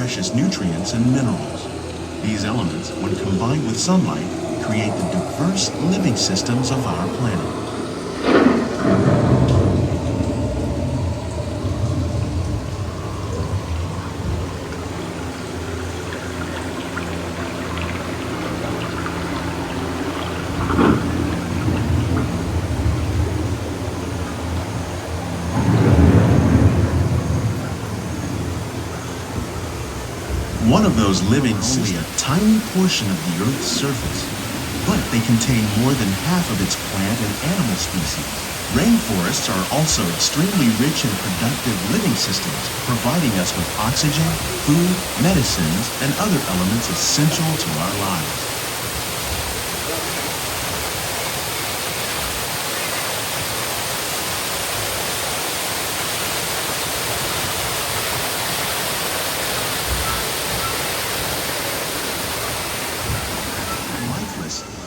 precious nutrients and minerals. These elements, when combined with sunlight, create the diverse living systems of our planet. One of those living only a tiny portion of the Earth's surface, but they contain more than half of its plant and animal species. Rainforests are also extremely rich and productive living systems, providing us with oxygen, food, medicines, and other elements essential to our lives.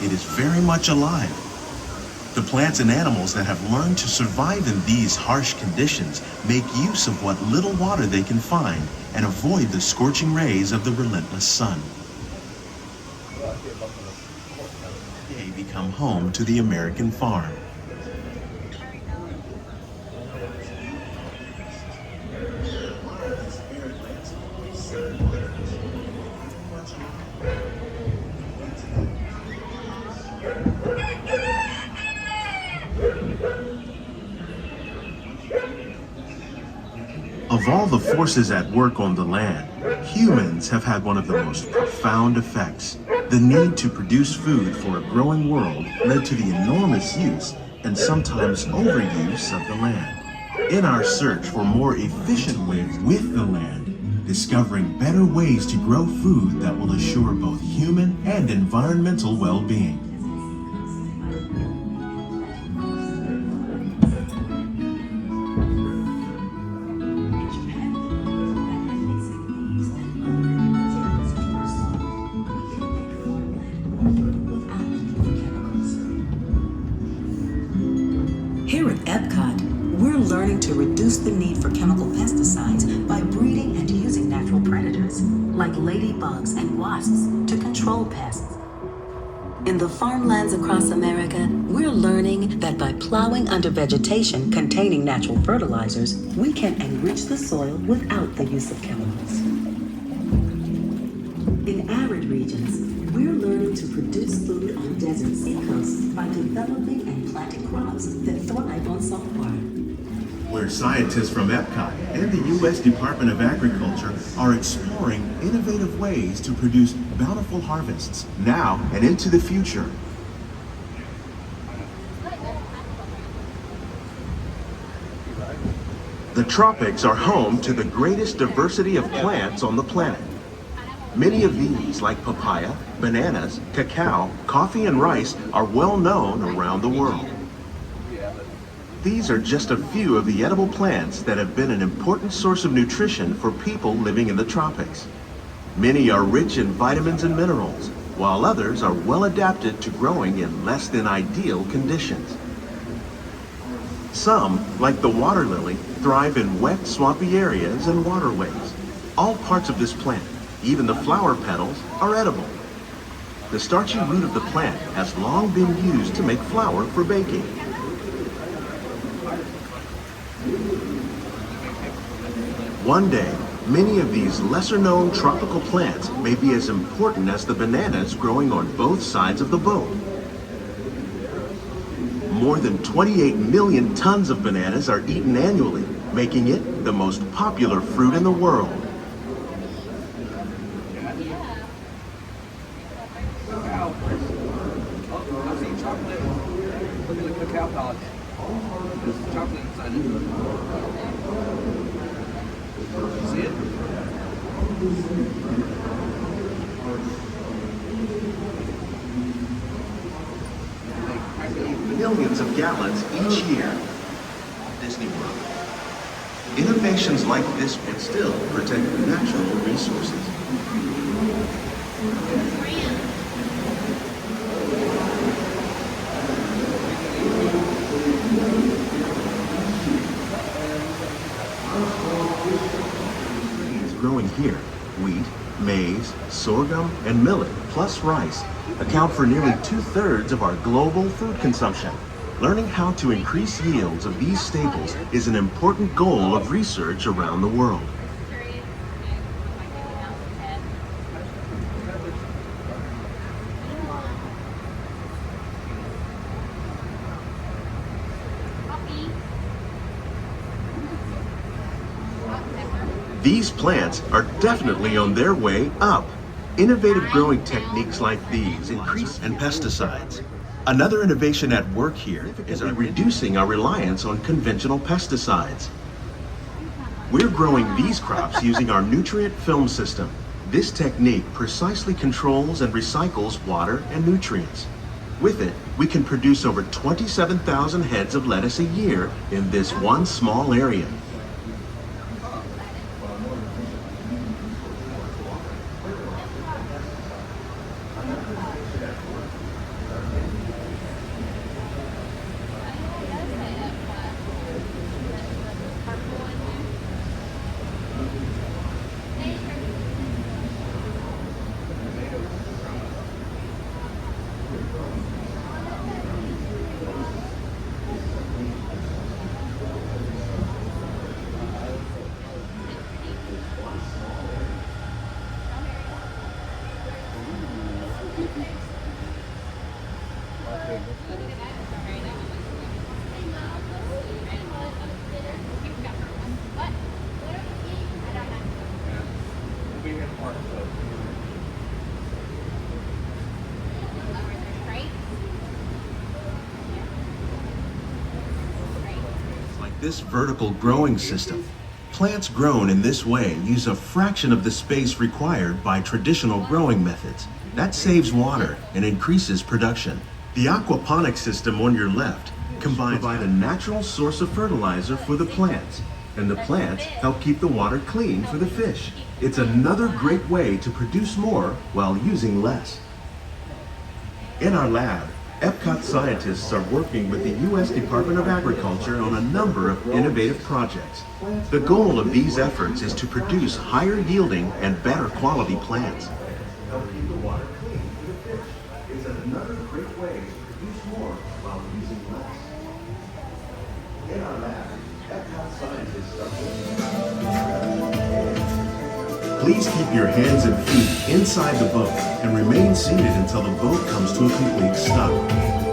It is very much alive. The plants and animals that have learned to survive in these harsh conditions make use of what little water they can find and avoid the scorching rays of the relentless sun. They become home to the American farm. Of all the forces at work on the land, humans have had one of the most profound effects. The need to produce food for a growing world led to the enormous use and sometimes overuse of the land. In our search for more efficient ways with the land, discovering better ways to grow food that will assure both human and environmental well-being. Here at EPCOT, we're learning to reduce the need for chemical pesticides by breeding and using natural predators, like ladybugs and wasps, to control pests. In the farmlands across America, we're learning that by plowing under vegetation containing natural fertilizers, we can enrich the soil without the use of chemicals. In arid regions, we're learning to produce food on desert seacoasts by developing and planting crops that thrive on saltwater. Where scientists from EPCOT and the U.S. Department of Agriculture are exploring innovative ways to produce bountiful harvests now and into the future. The tropics are home to the greatest diversity of plants on the planet. Many of these, like papaya, bananas, cacao, coffee, and rice, are well known around the world. These are just a few of the edible plants that have been an important source of nutrition for people living in the tropics. Many are rich in vitamins and minerals, while others are well adapted to growing in less than ideal conditions. Some, like the water lily, thrive in wet, swampy areas and waterways. All parts of this plant, even the flower petals, are edible. The starchy root of the plant has long been used to make flour for baking. One day, many of these lesser-known tropical plants may be as important as the bananas growing on both sides of the boat. More than 28 million tons of bananas are eaten annually, making it the most popular fruit in the world. Millions of gallons each year at Walt Disney World. Innovations like this would still protect natural resources. Growing here Wheat, maize, sorghum, and millet, plus rice, account for nearly 2/3 of our global food consumption. Learning how to increase yields of these staples is an important goal of research around the world. These plants are definitely on their way up. Innovative growing techniques like these increase and pesticides. Another innovation at work here is reducing our reliance on conventional pesticides. We're growing these crops using our nutrient film system. This technique precisely controls and recycles water and nutrients. With it, we can produce over 27,000 heads of lettuce a year in this one small area. This vertical growing system. Plants grown in this way use a fraction of the space required by traditional growing methods. That saves water and increases production. The aquaponics system on your left combines a natural source of fertilizer for the plants, and the plants help keep the water clean for the fish. It's another great way to produce more while using less. In our lab, EPCOT scientists are working with the U.S. Department of Agriculture on a number of innovative projects. The goal of these efforts is to produce higher yielding and better quality plants. Help keep the water clean for the fish. It's another great way to produce more while using less. In our lab, EPCOT scientists are working. Please keep your hands and feet inside the boat and remain seated until the boat comes to a complete stop.